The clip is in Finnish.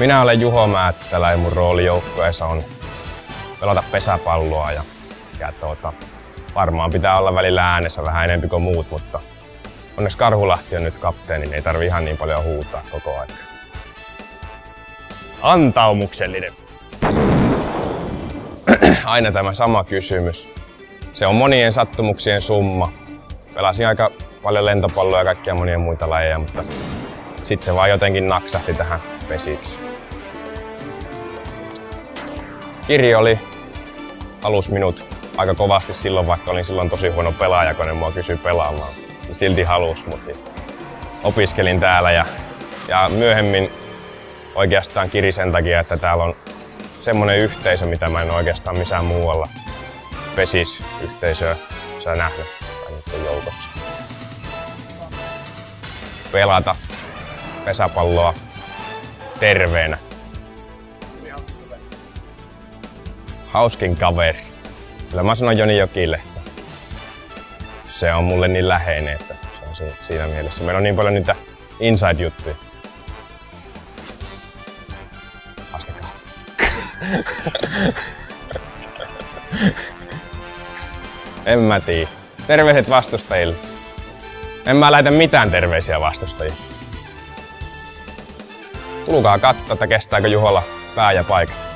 Minä olen Juho Määttälä ja mun rooli joukkueessa on pelata pesäpalloa ja varmaan pitää olla välillä äänessä vähän enemmän kuin muut, mutta onneksi Karhulahti on nyt kapteeni, niin ei tarvi ihan niin paljon huutaa koko ajan. Antaumuksellinen. Aina tämä sama kysymys. Se on monien sattumuksien summa. Pelasin aika paljon lentopalloa ja kaikkia monia muita lajeja, mutta sitten se vaan jotenkin naksahti tähän pesiksi. Kirjo halusi minut aika kovasti silloin, vaikka olin silloin tosi huono pelaaja, kun ne mua kysyi pelaamaan. Silti halusi mut. Opiskelin täällä ja myöhemmin oikeastaan Kiri sen takia, että täällä on semmonen yhteisö, mitä mä en oikeastaan missään muualla pesisyhteisöä nähnyt niiden joukossa. Pelata pesäpalloa terveenä. Hauskin kaveri. Kyllä mä sanon Joni Jokilehto. Se on mulle niin läheinen, että se on siinä mielessä. Meillä on niin paljon niitä inside-juttuja. Haastakaa. En mä tiedä. Terveiset vastustajille. En mä lähetä mitään terveisiä vastustajille. Tulkaa katsoa, että kestääkö Juholla pää ja paikat.